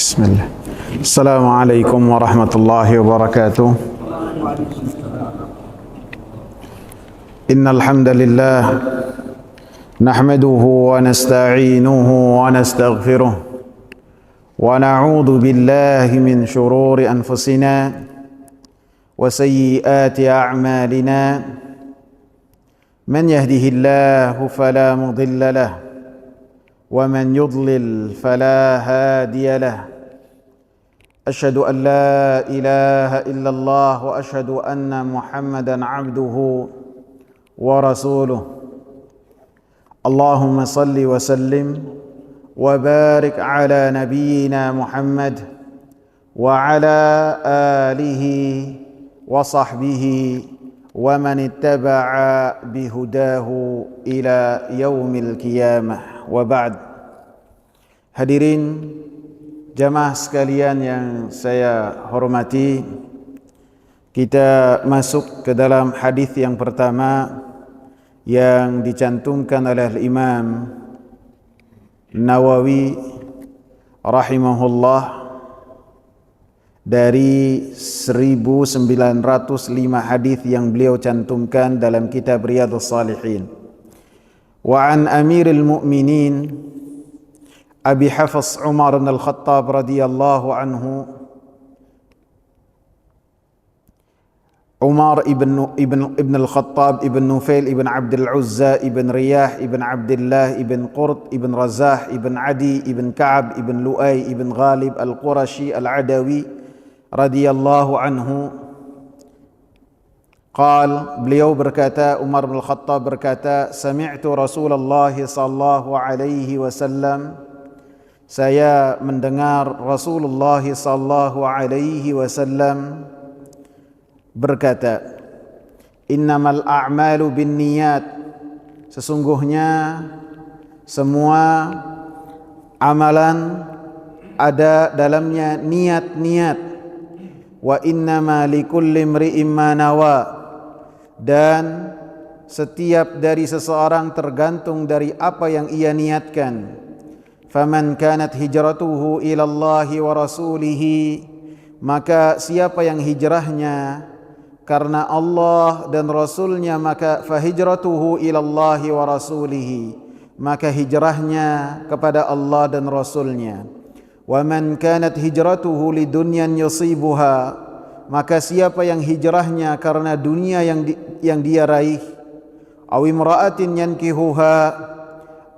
Bismillah. Assalamualaikum warahmatullahi wabarakatuh. Innal hamdalillah nahmaduhu wa nasta'inuhu wa nastaghfiruh wa na'udzu billahi min shururi anfusina wa sayyiati a'malina. Man yahdihillahu fala mudilla lahu ومن يضلل فلا هادي له أشهد أن لا إله إلا الله وأشهد أن محمدا عبده ورسوله اللهم صل وسلم وبارك على نبينا محمد وعلى آله وصحبه ومن اتبع بهداه إلى يوم القيامة. Wa ba'd. Hadirin jamaah sekalian yang saya hormati, kita masuk ke dalam hadis yang pertama yang dicantumkan oleh Imam Nawawi rahimahullah dari 1905 hadis yang beliau cantumkan dalam kitab Riyadhus Shalihin. Wa an Amiril Mu'minin Abi Hafs Umar bin Al-Khattab radhiyallahu anhu, Umar ibn Al-Khattab ibn Nufail ibn Abdul Uzza ibn Riyah ibn Abdullah ibn Qurt ibn Razah ibn Adi ibn Ka'ab ibn Lu'ay ibn Ghalib Al-Qurashi Al-Adawi radhiyallahu anhu. Beliau berkata, Umar bin Khattab berkata, sami'tu Rasulullah sallallahu alaihi wasallam, saya mendengar Rasulullah sallallahu alaihi wasallam berkata, innamal a'malu binniyat, sesungguhnya semua amalan ada dalamnya niat-niat, wa innama likulli imri'in ma nawa, dan setiap dari seseorang tergantung dari apa yang ia niatkan. Faman kanat hijratuhu ila Allahi wa rasulihi, maka siapa yang hijrahnya karena Allah dan Rasulnya, maka fahijratuhu ila Allahi wa rasulihi, maka hijrahnya kepada Allah dan Rasulnya. Wa man kanat hijratuhu lidunyan yusibuha, maka siapa yang hijrahnya karena dunia yang dia raih, aw imra'atin yankihuha,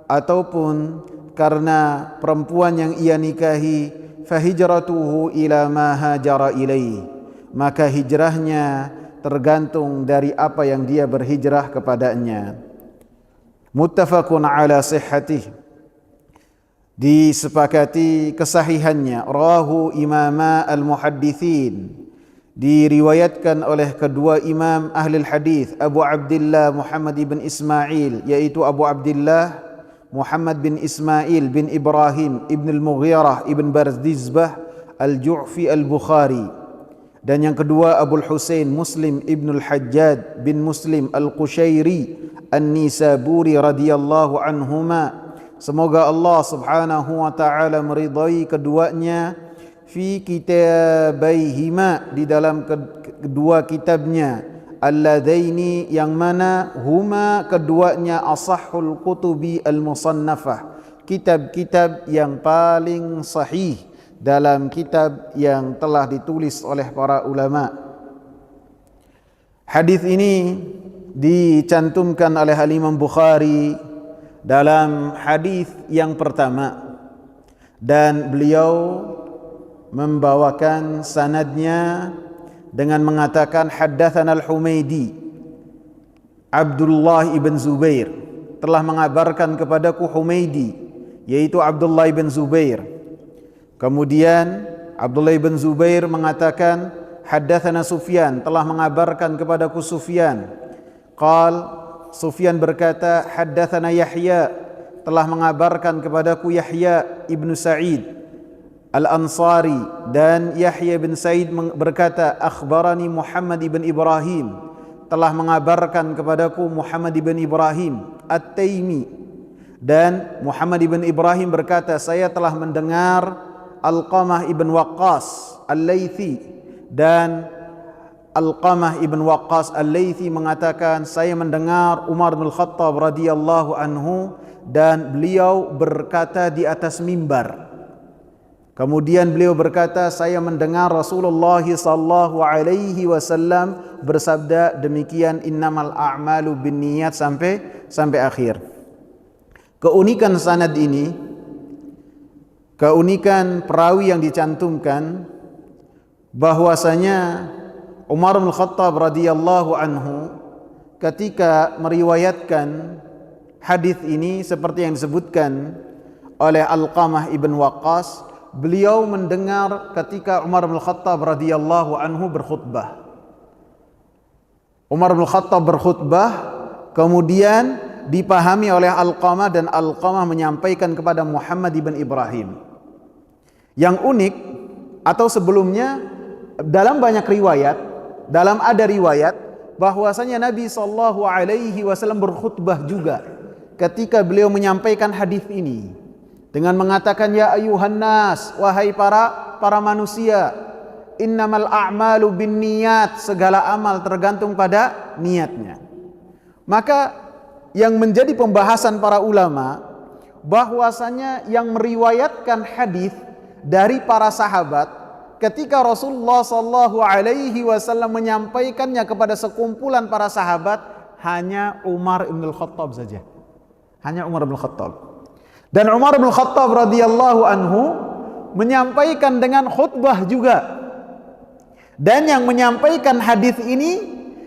ataupun karena perempuan yang ia nikahi, fahijratuhu ila ma hajara ilaih, maka hijrahnya tergantung dari apa yang dia berhijrah kepadanya. Muttafaqun ala sihhatih, disepakati kesahihannya. Rawahu imama al-muhaddithin, diriwayatkan oleh kedua imam ahli hadis, Abu Abdullah Muhammad bin Ismail, yaitu Abu Abdullah Muhammad bin Ismail bin Ibrahim ibn al-Mughirah ibn Barzizbah al-Ju'fi al-Bukhari, dan yang kedua Abu Husain Muslim ibn al-Hajjaj bin Muslim al-Qushairi an-Nisaburi radhiyallahu anhuma. Semoga Allah subhanahu wa ta'ala meridai keduanya, fi kitabaihima, di dalam kedua kitabnya, alladaini, yang mana huma keduanya, asahhul kutubi al-musannafah, kitab-kitab yang paling sahih dalam kitab yang telah ditulis oleh para ulama. Hadis ini dicantumkan oleh Imam Bukhari dalam hadis yang pertama, dan beliau membawakan sanadnya dengan mengatakan haddatsana al-Humaidi, Abdullah ibn Zubair telah mengabarkan kepadaku Humaidi, yaitu Abdullah ibn Zubair. Kemudian Abdullah ibn Zubair mengatakan haddatsana Sufyan, telah mengabarkan kepadaku Sufyan. Sufyan berkata haddatsana Yahya, telah mengabarkan kepadaku Yahya ibn Sa'id Al-Ansari, dan Yahya bin Sa'id berkata akhbarani Muhammad ibn Ibrahim, telah mengabarkan kepadaku Muhammad ibn Ibrahim At-Taimi, Dan Muhammad ibn Ibrahim berkata, saya telah mendengar Alqamah ibn Waqqas Al-Laythi, dan Alqamah ibn Waqqas Al-Laythi mengatakan, saya mendengar Umar bin Khattab radhiyallahu anhu dan beliau berkata di atas mimbar. Kemudian beliau berkata, saya mendengar Rasulullah sallallahu alaihi wasallam bersabda demikian, innamal a'malu binniyat, sampai akhir. Keunikan sanad ini, keunikan perawi yang dicantumkan, bahwasanya Umar bin Khattab radhiyallahu anhu ketika meriwayatkan hadis ini seperti yang disebutkan oleh Alqamah ibn Waqqas, beliau mendengar ketika Umar bin Khattab radhiyallahu anhu berkhutbah. Umar bin Khattab berkhutbah, kemudian dipahami oleh Alqamah, dan Alqamah menyampaikan kepada Muhammad ibn Ibrahim. Yang unik, atau sebelumnya dalam banyak riwayat, ada riwayat bahwasanya Nabi sallallahu alaihi wasallam berkhutbah juga ketika beliau menyampaikan hadis ini dengan mengatakan, ya ayuhan nas, wahai para manusia, innamal a'malu binniyat, segala amal tergantung pada niatnya. Maka yang menjadi pembahasan para ulama, bahwasanya yang meriwayatkan hadis dari para sahabat ketika Rasulullah sallallahu alaihi wasallam menyampaikannya kepada sekumpulan para sahabat, hanya Umar bin Khattab saja. Hanya Umar bin Khattab. Dan Umar bin Khattab radhiyallahu anhu menyampaikan dengan khutbah juga. Dan yang menyampaikan hadis ini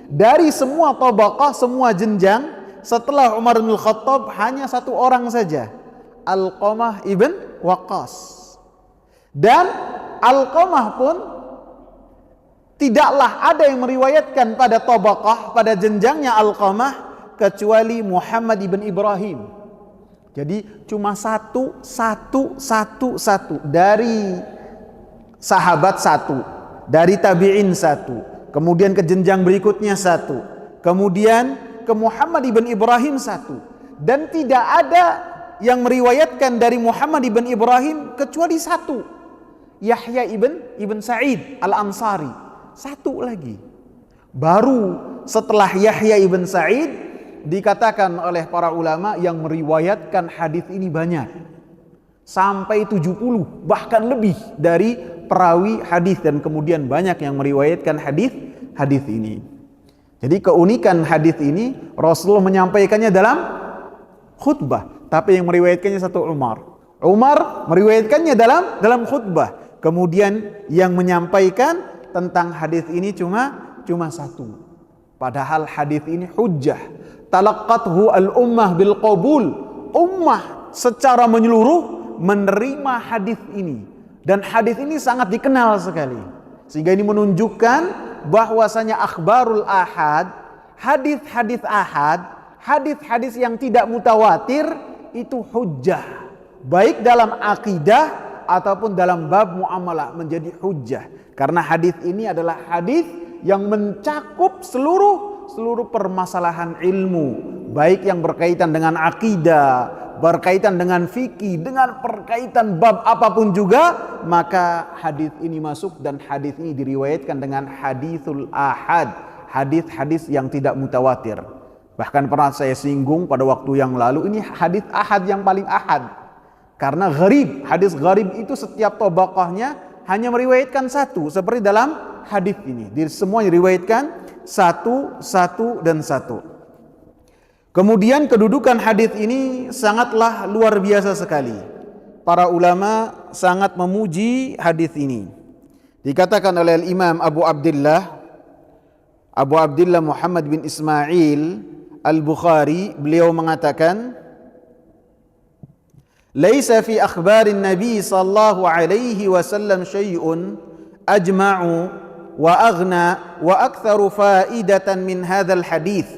dari semua tabaqah, semua jenjang, setelah Umar bin Khattab hanya satu orang saja, Alqamah ibn Waqqas. Dan Alqamah pun tidaklah ada yang meriwayatkan pada tabaqah, pada jenjangnya Alqamah, kecuali Muhammad ibn Ibrahim. Jadi cuma satu dari sahabat satu, dari tabi'in satu, kemudian ke jenjang berikutnya satu, kemudian ke Muhammad ibn Ibrahim satu, dan tidak ada yang meriwayatkan dari Muhammad ibn Ibrahim kecuali satu, Yahya ibn Sa'id Al-Ansari, satu lagi. Baru setelah Yahya ibn Sa'id dikatakan oleh para ulama yang meriwayatkan hadis ini banyak, sampai 70 bahkan lebih dari perawi hadis, dan kemudian banyak yang meriwayatkan hadis ini. Jadi keunikan hadis ini, Rasulullah menyampaikannya dalam khutbah, tapi yang meriwayatkannya satu Umar meriwayatkannya dalam khutbah. Kemudian yang menyampaikan tentang hadis ini cuma satu. Padahal hadis ini hujjah. Talaqqathu al-ummah bil qabul. Ummah secara menyeluruh menerima hadis ini, dan hadis ini sangat dikenal sekali. Sehingga ini menunjukkan bahwasanya akhbarul ahad, hadis-hadis ahad, hadis-hadis yang tidak mutawatir itu hujjah, baik dalam akidah ataupun dalam bab muamalah menjadi hujjah. Karena hadis ini adalah hadis yang mencakup seluruh permasalahan ilmu, baik yang berkaitan dengan akidah, berkaitan dengan fikih, dengan berkaitan bab apapun juga, maka hadis ini masuk. Dan hadis ini diriwayatkan dengan hadisul ahad, hadis-hadis yang tidak mutawatir. Bahkan pernah saya singgung pada waktu yang lalu, ini hadis ahad yang paling ahad. Karena gharib, hadis gharib itu setiap tabaqahnya hanya meriwayatkan satu, seperti dalam hadis ini. Semua diriwayatkan satu dan satu. Kemudian kedudukan hadis ini sangatlah luar biasa sekali. Para ulama sangat memuji hadis ini. Dikatakan oleh Imam Abu Abdullah Muhammad bin Ismail Al-Bukhari, beliau mengatakan, "Laisa fi akhbarin Nabi sallallahu alaihi wasallam syai'un ajma'u wa aghna wa aktsaru faidatan min hadzal hadits."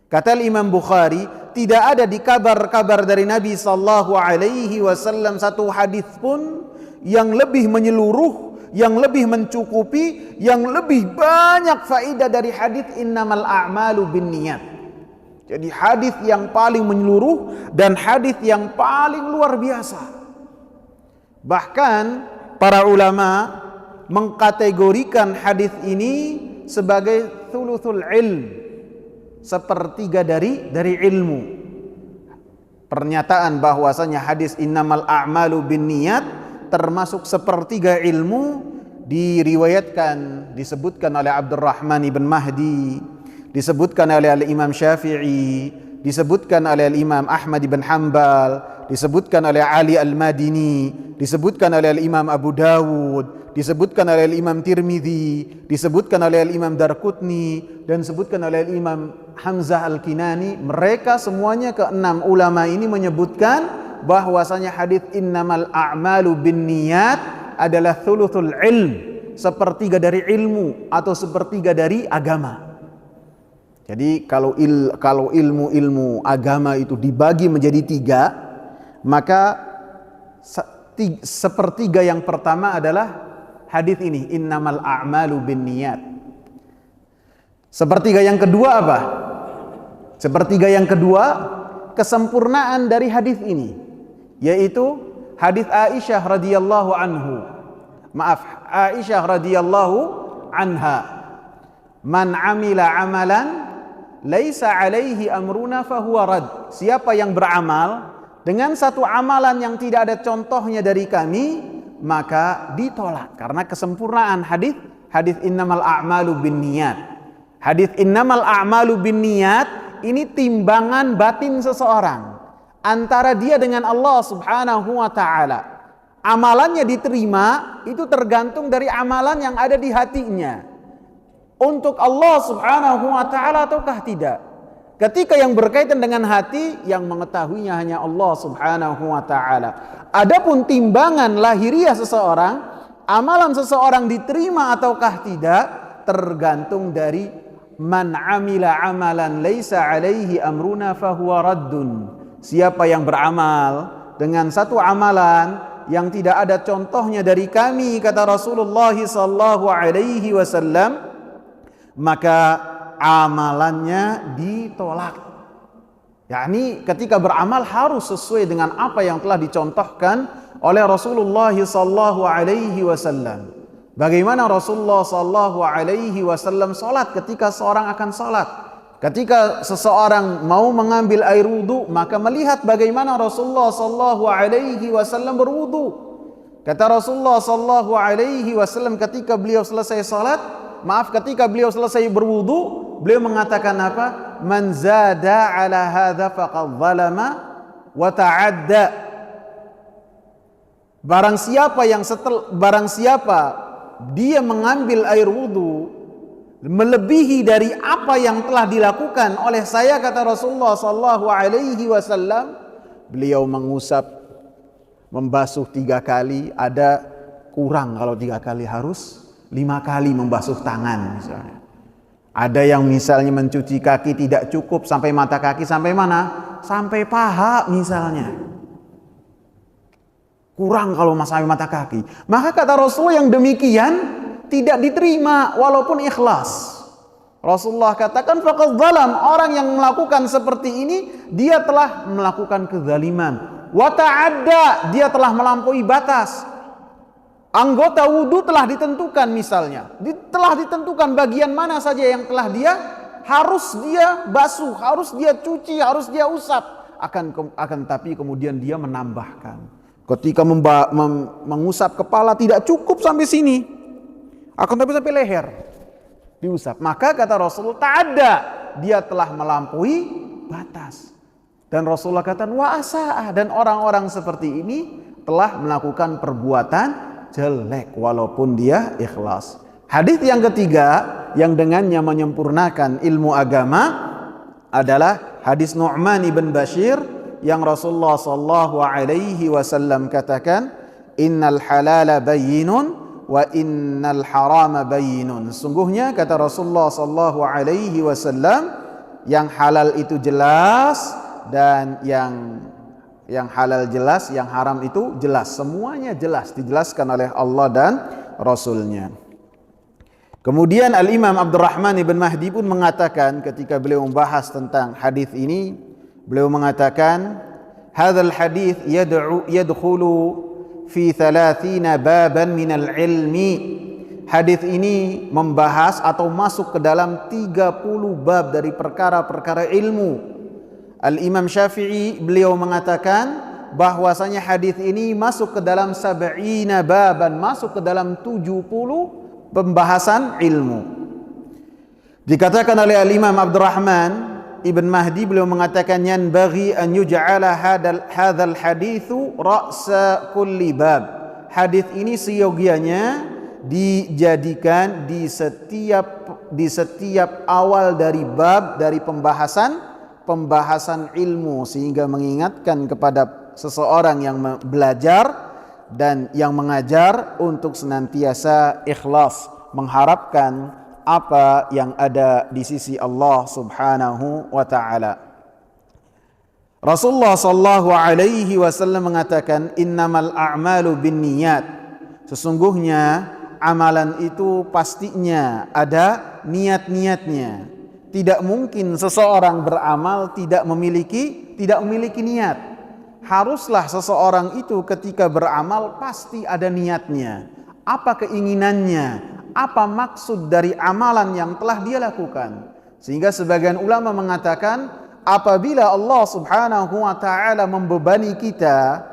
Kata Imam Bukhari, tidak ada di kabar-kabar dari Nabi sallallahu alaihi wasallam satu hadis pun yang lebih menyeluruh, yang lebih mencukupi, yang lebih banyak faedah dari hadis innamal a'malu binniyat. Jadi hadis yang paling menyeluruh dan hadis yang paling luar biasa. Bahkan para ulama mengkategorikan hadis ini sebagai thuluthul ilm, sepertiga dari ilmu. Pernyataan bahwasanya hadis innamal a'malu binniyat termasuk sepertiga ilmu diriwayatkan, disebutkan oleh Abdurrahman ibn Mahdi, disebutkan oleh Imam Syafi'i, disebutkan oleh Imam Ahmad ibn Hanbal, disebutkan oleh Ali al-Madini, disebutkan oleh Imam Abu Dawud, disebutkan oleh Imam Tirmidzi, disebutkan oleh Imam Darqutni, dan disebutkan oleh Imam Hamzah al-Kinani. Mereka semuanya keenam ulama ini menyebutkan bahwasanya hadis innamal a'malu binniyat adalah thuluthul ilm, sepertiga dari ilmu atau sepertiga dari agama. Jadi kalau ilmu agama itu dibagi menjadi tiga, maka sepertiga yang pertama adalah hadis ini, innamal a'malu binniyat. Sepertiga yang kedua apa? Sepertiga yang kedua kesempurnaan dari hadis ini, yaitu hadis Aisyah radhiyallahu anha, man amila amalan laisa alaihi amruna fahuwa rad. Siapa yang beramal dengan satu amalan yang tidak ada contohnya dari kami, maka ditolak. Karena kesempurnaan hadis innamal a'malu binniyat. Hadis innamal a'malu binniyat ini timbangan batin seseorang antara dia dengan Allah Subhanahu wa taala. Amalannya diterima itu tergantung dari amalan yang ada di hatinya. Untuk Allah Subhanahu wa taala ataukah tidak? Ketika yang berkaitan dengan hati, yang mengetahuinya hanya Allah Subhanahu wa taala. Adapun timbangan lahiriah seseorang, amalan seseorang diterima ataukah tidak, tergantung dari man amila amalan laisa alaihi amruna fahuwa raddun. Siapa yang beramal dengan satu amalan yang tidak ada contohnya dari kami, kata Rasulullah sallallahu alaihi wasallam, maka amalannya ditolak. Yakni ketika beramal harus sesuai dengan apa yang telah dicontohkan oleh Rasulullah sallallahu alaihi wasallam. Bagaimana Rasulullah sallallahu alaihi wasallam salat ketika seorang akan salat? Ketika seseorang mau mengambil air wudu, maka melihat bagaimana Rasulullah sallallahu alaihi wasallam berwudu. Kata Rasulullah sallallahu alaihi wasallam ketika beliau selesai salat, ketika beliau selesai berwudu, beliau mengatakan apa? Man zada ala hadza faqad zalama wa ta'adda. Barang siapa dia mengambil air wudu melebihi dari apa yang telah dilakukan oleh saya, kata Rasulullah sallallahu alaihi wasallam, beliau membasuh 3 kali, ada kurang kalau 3 kali, harus 5 kali membasuh tangan misalnya. Ada yang misalnya mencuci kaki tidak cukup sampai mata kaki, sampai mana? Sampai paha misalnya. Kurang kalau sampai mata kaki. Maka kata Rasulullah yang demikian tidak diterima walaupun ikhlas. Rasulullah katakan faqad zalam, orang yang melakukan seperti ini dia telah melakukan kezaliman. Wa ta'adda, dia telah melampaui batas. Anggota wudu telah ditentukan misalnya, telah ditentukan bagian mana saja yang telah dia harus dia basuh, harus dia cuci, harus dia usap. Akan tapi kemudian dia menambahkan. Ketika mengusap kepala tidak cukup sampai sini, akan tapi sampai leher diusap. Maka kata Rasulullah ta'adda, dia telah melampaui batas. Dan Rasulullah kata wa asa'a, dan orang-orang seperti ini telah melakukan perbuatan jelek walaupun dia ikhlas. Hadis yang ketiga yang dengannya menyempurnakan ilmu agama adalah hadis Nu'man ibn Bashir yang Rasulullah sallallahu alaihi wasallam katakan, innal halala bayyinun wa innal harama bayyinun. Sungguhnya kata Rasulullah sallallahu alaihi wasallam, yang halal itu jelas dan yang halal jelas, yang haram itu jelas. Semuanya jelas, dijelaskan oleh Allah dan Rasulnya. Kemudian Al-Imam Abdurrahman ibn Mahdi pun mengatakan ketika beliau membahas tentang hadis ini, beliau mengatakan, hadzal hadits yadkhulu fi 30 baban minal ilmi. Hadis ini membahas atau masuk ke dalam 30 bab dari perkara-perkara ilmu. Al-Imam Syafi'i beliau mengatakan bahwasanya hadis ini masuk ke dalam 70 baban, masuk ke dalam 70 pembahasan ilmu. Dikatakan oleh Al-Imam Abdurrahman Ibn Mahdi, beliau mengatakan yanbaghi an yuj'ala hadzal haditsu ra'sa kulli bab. Hadis ini seyogianya dijadikan di setiap awal dari bab, dari pembahasan ilmu, sehingga mengingatkan kepada seseorang yang belajar dan yang mengajar untuk senantiasa ikhlas mengharapkan apa yang ada di sisi Allah Subhanahu wa taala. Rasulullah sallallahu alaihi wasallam mengatakan innamal a'malu binniyat. Sesungguhnya amalan itu pastinya ada niat-niatnya. Tidak mungkin seseorang beramal tidak memiliki niat. Haruslah seseorang itu ketika beramal pasti ada niatnya. Apa keinginannya? Apa maksud dari amalan yang telah dia lakukan? Sehingga sebagian ulama mengatakan apabila Allah Subhanahu wa taala membebani kita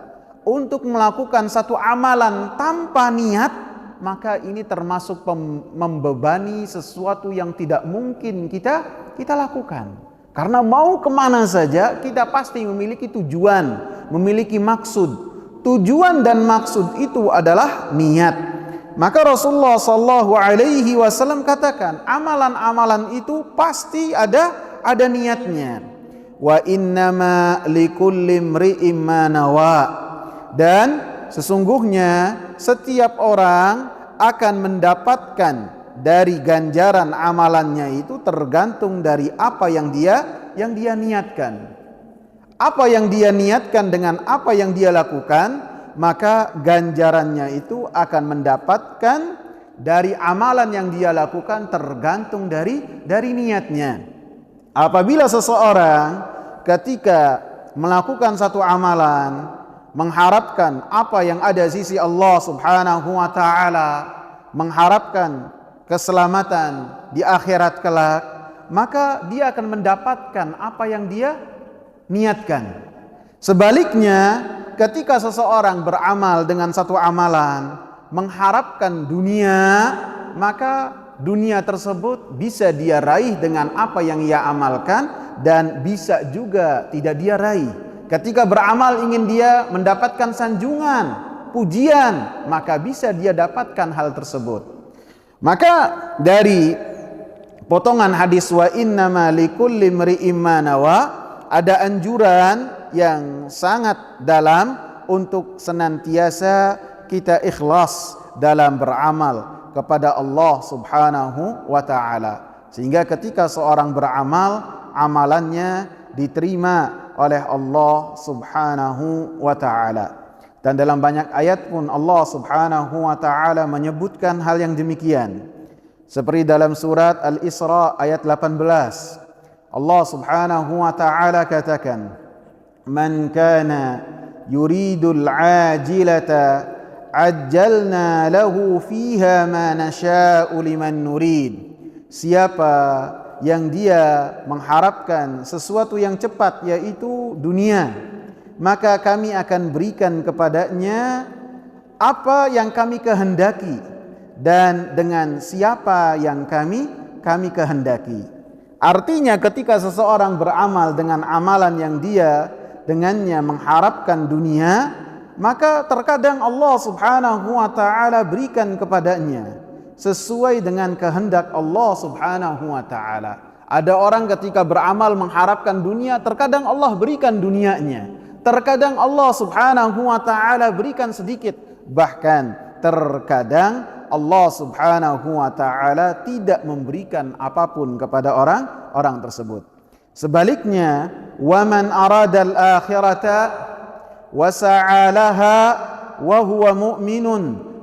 untuk melakukan satu amalan tanpa niat, maka ini termasuk membebani sesuatu yang tidak mungkin kita lakukan. Karena mau kemana saja kita pasti memiliki tujuan, memiliki maksud. Tujuan dan maksud itu adalah niat. Maka Rasulullah sallallahu alaihi wasallam katakan amalan-amalan itu pasti ada niatnya. Wa innama likulli imri'in ma nawa. Dan sesungguhnya setiap orang akan mendapatkan dari ganjaran amalannya itu tergantung dari apa yang dia niatkan. Apa yang dia niatkan dengan apa yang dia lakukan, maka ganjarannya itu akan mendapatkan dari amalan yang dia lakukan tergantung dari niatnya. Apabila seseorang ketika melakukan satu amalan mengharapkan apa yang ada di sisi Allah Subhanahu wa taala, mengharapkan keselamatan di akhirat kelak, maka dia akan mendapatkan apa yang dia niatkan. Sebaliknya, ketika seseorang beramal dengan satu amalan mengharapkan dunia, maka dunia tersebut bisa dia raih dengan apa yang ia amalkan dan bisa juga tidak dia raih. Ketika beramal ingin dia mendapatkan sanjungan, pujian, maka bisa dia dapatkan hal tersebut. Maka dari potongan hadis wa innama likulli imri'in ma nawa ada anjuran yang sangat dalam untuk senantiasa kita ikhlas dalam beramal kepada Allah Subhanahu wa taala. Sehingga ketika seorang beramal, amalannya diterima oleh Allah Subhanahu wa taala. Dan dalam banyak ayat pun Allah Subhanahu wa taala menyebutkan hal yang demikian. Seperti dalam surat Al-Isra ayat 18. Allah Subhanahu wa taala katakan, "Man kana yuridul ajilata ajjalna lahu fiha ma nasha'u liman nurid." Siapa yang dia mengharapkan sesuatu yang cepat, yaitu dunia, maka kami akan berikan kepadanya apa yang kami kehendaki dan dengan siapa yang kami kehendaki. Artinya ketika seseorang beramal dengan amalan yang dia dengannya mengharapkan dunia, maka terkadang Allah Subhanahu wa taala berikan kepadanya sesuai dengan kehendak Allah Subhanahu wa taala. Ada orang ketika beramal mengharapkan dunia, terkadang Allah berikan dunianya. Terkadang Allah Subhanahu wa taala berikan sedikit. Bahkan terkadang Allah Subhanahu wa taala tidak memberikan apapun kepada orang tersebut. Sebaliknya, wa man aradal akhirata wa sa'alaha wa huwa mu'minun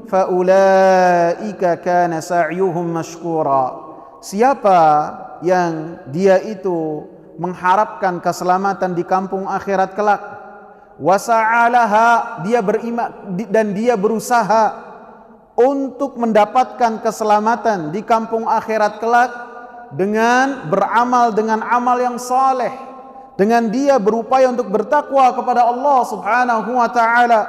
faulaika kana sa'yuhum mashkura. Siapa yang dia itu mengharapkan keselamatan di kampung akhirat kelak, wasa'alaha, dia beriman dan dia berusaha untuk mendapatkan keselamatan di kampung akhirat kelak dengan beramal dengan amal yang saleh, dengan dia berupaya untuk bertakwa kepada Allah Subhanahu wa taala.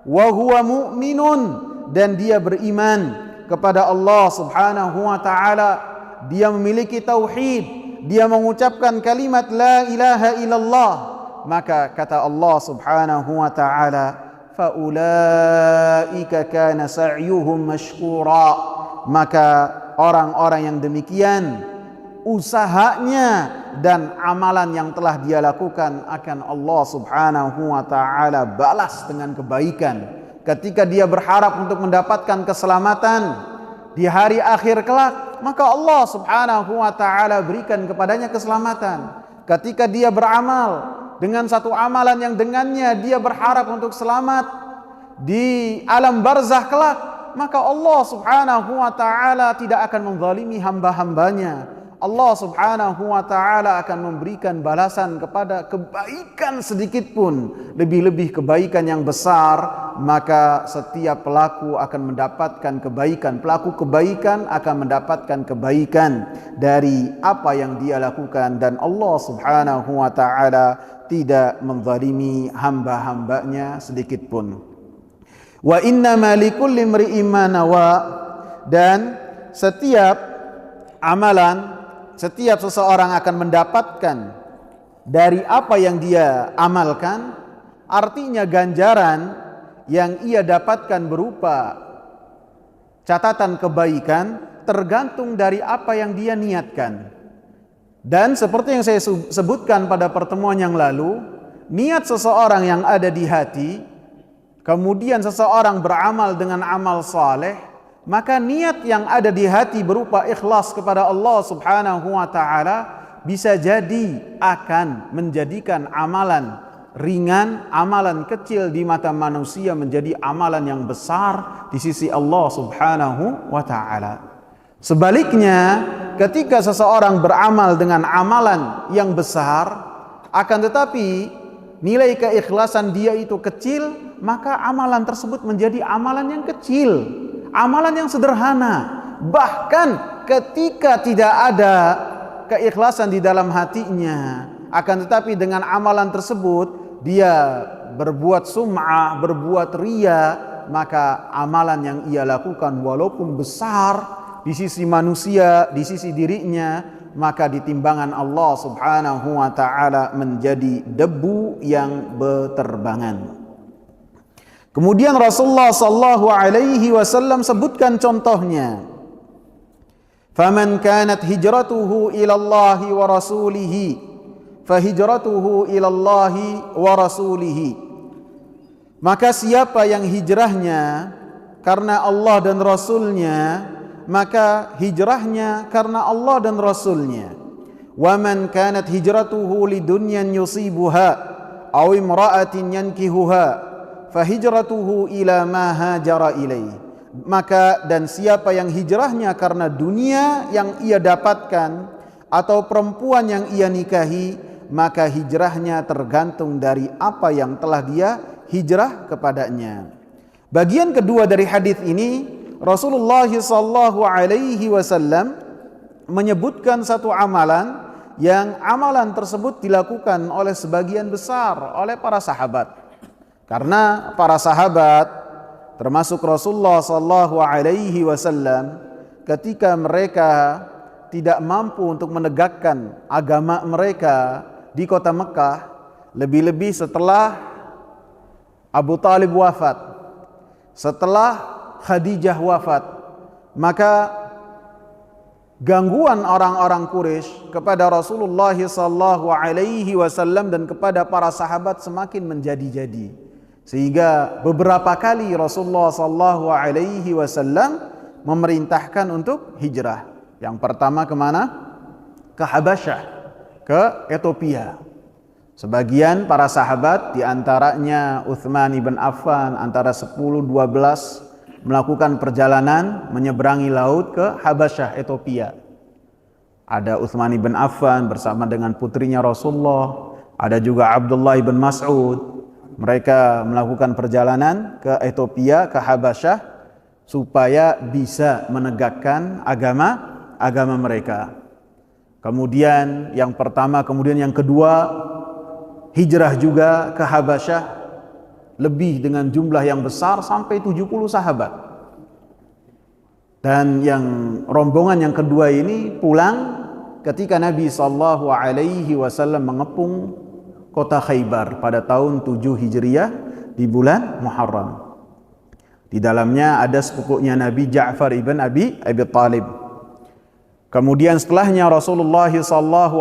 Wa huwa mu'minun, dan dia beriman kepada Allah Subhanahu wa taala, dia memiliki tauhid, dia mengucapkan kalimat la ilaha illallah, maka kata Allah Subhanahu wa taala, faulaika kana sa'yuhum mashkura, maka orang-orang yang demikian usahanya dan amalan yang telah dia lakukan akan Allah Subhanahu wa taala balas dengan kebaikan. Ketika dia berharap untuk mendapatkan keselamatan di hari akhir kelak, maka Allah Subhanahu wa taala berikan kepadanya keselamatan. Ketika dia beramal dengan satu amalan yang dengannya dia berharap untuk selamat di alam barzakh kelak, maka Allah Subhanahu wa taala tidak akan menzalimi hamba-hambanya. Allah Subhanahu wa taala akan memberikan balasan kepada kebaikan sedikit pun, lebih-lebih kebaikan yang besar, maka setiap pelaku akan mendapatkan kebaikan. Pelaku kebaikan akan mendapatkan kebaikan dari apa yang dia lakukan, dan Allah Subhanahu wa taala tidak menzalimi hamba-hambanya sedikit pun. Wa innama likulli imri'in ma nawa, dan setiap amalan, setiap seseorang akan mendapatkan dari apa yang dia amalkan. Artinya ganjaran yang ia dapatkan berupa catatan kebaikan tergantung dari apa yang dia niatkan. Dan seperti yang saya sebutkan pada pertemuan yang lalu, niat seseorang yang ada di hati, kemudian seseorang beramal dengan amal saleh, maka niat yang ada di hati berupa ikhlas kepada Allah Subhanahu wa taala bisa jadi akan menjadikan amalan ringan, amalan kecil di mata manusia menjadi amalan yang besar di sisi Allah Subhanahu wa taala. Sebaliknya, ketika seseorang beramal dengan amalan yang besar, akan tetapi nilai keikhlasan dia itu kecil, maka amalan tersebut menjadi amalan yang kecil, amalan yang sederhana. Bahkan ketika tidak ada keikhlasan di dalam hatinya, akan tetapi dengan amalan tersebut dia berbuat sum'ah, berbuat riya, maka amalan yang ia lakukan walaupun besar di sisi manusia, di sisi dirinya, maka di timbangan Allah Subhanahu wa taala menjadi debu yang berterbangan. Kemudian Rasulullah sallallahu alaihi wasallam sebutkan contohnya. Faman kanat hijratuhu ila Allah wa rasulih, fa hijratuhu ila Allah wa rasulih. Maka siapa yang hijrahnya karena Allah dan Rasulnya, maka hijrahnya karena Allah dan Rasulnya. Wa man kanat hijratuhu lidunyan yusibuha aw imra'atin yankihuha fahijratuhu ila ma hajara ilaih. Maka dan siapa yang hijrahnya karena dunia yang ia dapatkan atau perempuan yang ia nikahi, maka hijrahnya tergantung dari apa yang telah dia hijrah kepadanya. Bagian kedua dari hadis ini, Rasulullah sallallahu alaihi wasallam menyebutkan satu amalan yang amalan tersebut dilakukan oleh sebagian besar oleh para sahabat. Karena para sahabat termasuk Rasulullah sallallahu alaihi wasallam ketika mereka tidak mampu untuk menegakkan agama mereka di kota Mekah, lebih-lebih setelah Abu Talib wafat, setelah Khadijah wafat, maka gangguan orang-orang Quraisy kepada Rasulullah sallallahu alaihi wasallam dan kepada para sahabat semakin menjadi-jadi, sehingga beberapa kali Rasulullah sallallahu alaihi wasallam memerintahkan untuk hijrah. Yang pertama kemana? Ke Habasyah, ke Ethiopia. Sebagian para sahabat, diantaranya Utsman ibn Affan, antara 10-12 melakukan perjalanan menyeberangi laut ke Habasyah, Ethiopia. Ada Utsman ibn Affan bersama dengan putrinya Rasulullah, ada juga Abdullah ibn Mas'ud, Mereka melakukan perjalanan ke Ethiopia, ke Habasyah, supaya bisa menegakkan agama mereka. Kemudian yang pertama, kemudian yang kedua, hijrah juga ke Habasyah, lebih dengan jumlah yang besar sampai 70 sahabat. Dan yang rombongan yang kedua ini pulang ketika Nabi SAW mengepung kota Khaybar pada tahun 7 Hijriah di bulan Muharram. Di dalamnya ada sepupunya Nabi Ja'far ibn Abi Talib. Kemudian setelahnya Rasulullah SAW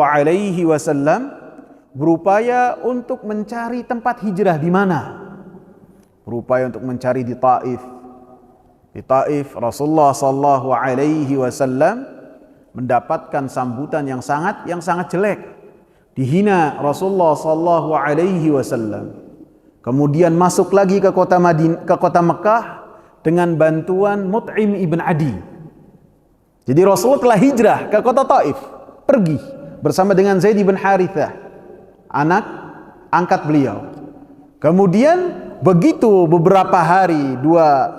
berupaya untuk mencari tempat hijrah di mana? Berupaya untuk mencari di Taif. Di Taif Rasulullah SAW mendapatkan sambutan yang sangat jelek. Dihina Rasulullah SAW. Kemudian masuk lagi ke kota Mekah dengan bantuan Mut'im ibn Adi. Jadi Rasulullah telah hijrah ke kota Taif, pergi bersama dengan Zaid bin Harithah, anak angkat beliau. Kemudian begitu beberapa hari,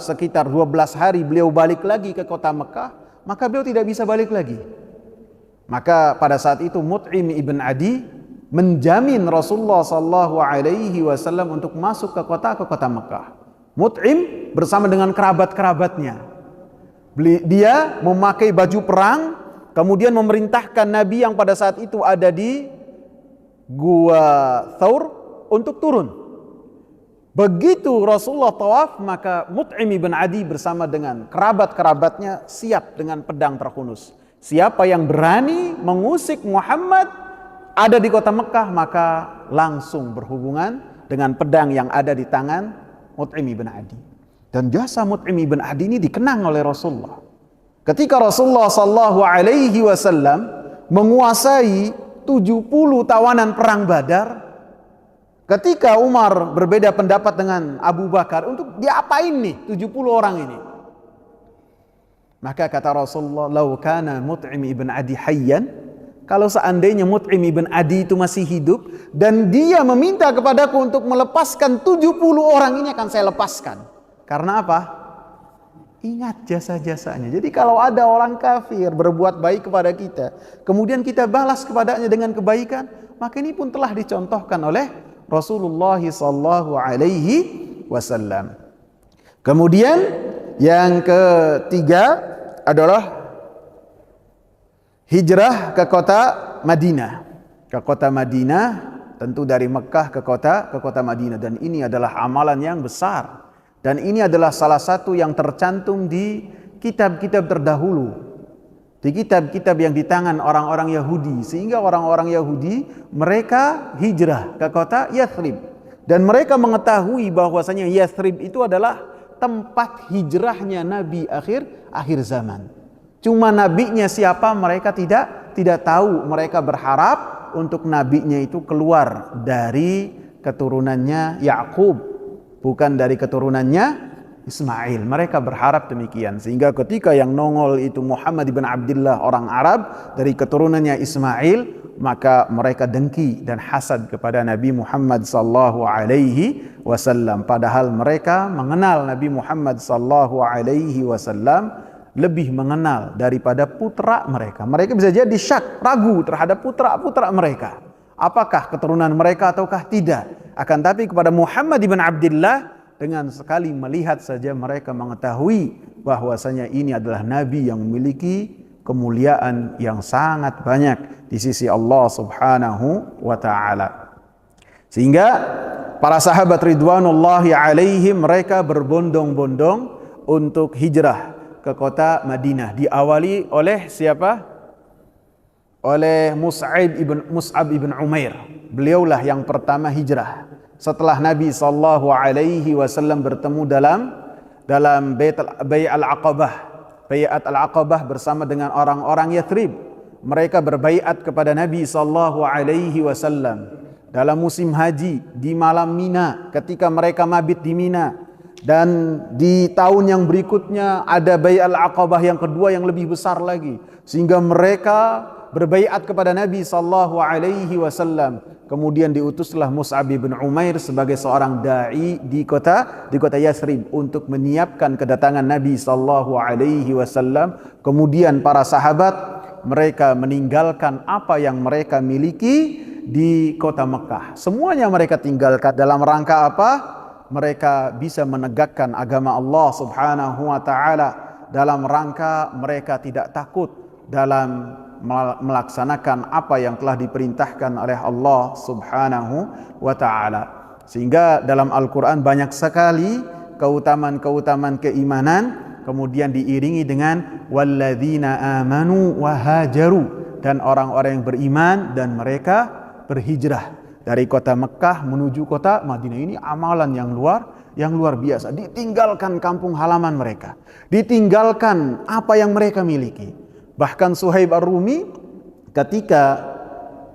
sekitar 12 hari beliau balik lagi ke kota Mekah, maka beliau tidak bisa balik lagi. Maka pada saat itu Mut'im ibn Adi menjamin Rasulullah SAW untuk masuk ke kota Mekah. Mut'im bersama dengan kerabat-kerabatnya. Dia memakai baju perang, kemudian memerintahkan Nabi yang pada saat itu ada di Gua Thawr untuk turun. Begitu Rasulullah tawaf, maka Mut'im ibn Adi bersama dengan kerabat-kerabatnya siap dengan pedang terhunus. Siapa yang berani mengusik Muhammad ada di kota Mekah, maka langsung berhubungan dengan pedang yang ada di tangan Mut'im ibn Adi. Dan jasa Mut'im ibn Adi ini dikenang oleh Rasulullah. Ketika Rasulullah SAW menguasai 70 tawanan perang Badar, ketika Umar berbeda pendapat dengan Abu Bakar untuk diapain nih 70 orang ini, maka kata Rasulullah, "Lau kana Mut'im ibn Adi hayyan," kalau seandainya Mut'im ibn Adi itu masih hidup dan dia meminta kepadaku untuk melepaskan 70 orang ini, akan saya lepaskan. Karena apa? Ingat jasa-jasanya. Jadi kalau ada orang kafir berbuat baik kepada kita, kemudian kita balas kepadanya dengan kebaikan, maka ini pun telah dicontohkan oleh Rasulullah SAW. Kemudian yang ketiga adalah hijrah ke kota Madinah. Ke kota Madinah, tentu dari Mekah ke kota Madinah, dan ini adalah amalan yang besar. Dan ini adalah salah satu yang tercantum di kitab-kitab terdahulu, di kitab-kitab yang di tangan orang-orang Yahudi, sehingga orang-orang Yahudi mereka hijrah ke kota Yathrib, dan mereka mengetahui bahwasanya Yathrib itu adalah tempat hijrahnya Nabi akhir zaman. Cuma nabinya siapa mereka tidak tahu. Mereka berharap untuk nabinya itu keluar dari keturunannya Yakub, bukan dari keturunannya Ismail. Mereka berharap demikian, sehingga ketika yang nongol itu Muhammad ibn Abdullah, orang Arab dari keturunannya Ismail, maka mereka dengki dan hasad kepada Nabi Muhammad SAW. Padahal mereka mengenal Nabi Muhammad SAW lebih mengenal daripada putra mereka. Mereka bisa jadi syak, ragu terhadap putra mereka. Apakah keturunan mereka ataukah tidak? Akan tapi kepada Muhammad ibn Abdullah, dengan sekali melihat saja mereka mengetahui bahwasanya ini adalah Nabi yang memiliki kemuliaan yang sangat banyak di sisi Allah Subhanahu wa ta'ala. Sehingga para sahabat ridwanullahi alaihim mereka berbondong-bondong untuk hijrah ke kota Madinah. Diawali oleh siapa? Oleh Mus'ab ibn Umair. Beliaulah yang pertama hijrah setelah Nabi SAW bertemu dalam Bai'at al-Aqabah bersama dengan orang-orang Yathrib. Mereka berbaiat kepada Nabi SAW dalam musim haji di malam Mina, ketika mereka mabit di Mina. Dan di tahun yang berikutnya ada Bai'at al-Aqabah yang kedua yang lebih besar lagi, sehingga mereka berbaiat kepada Nabi sallallahu alaihi wasallam. Kemudian diutuslah Mus'ab bin Umair sebagai seorang dai di kota Yathrib untuk menyiapkan kedatangan Nabi sallallahu alaihi wasallam. Kemudian para sahabat mereka meninggalkan apa yang mereka miliki di kota Mekah. Semuanya mereka tinggalkan dalam rangka apa? Mereka bisa menegakkan agama Allah Subhanahu wa taala, dalam rangka mereka tidak takut dalam melaksanakan apa yang telah diperintahkan oleh Allah Subhanahu wa taala. Sehingga dalam Al-Qur'an banyak sekali keutamaan-keutamaan keimanan, kemudian diiringi dengan walladzina amanu wa hajaru, dan orang-orang yang beriman dan mereka berhijrah dari kota Mekah menuju kota Madinah. Ini amalan yang luar biasa. Ditinggalkan kampung halaman mereka, ditinggalkan apa yang mereka miliki. Bahkan Suhaib Ar-Rumi ketika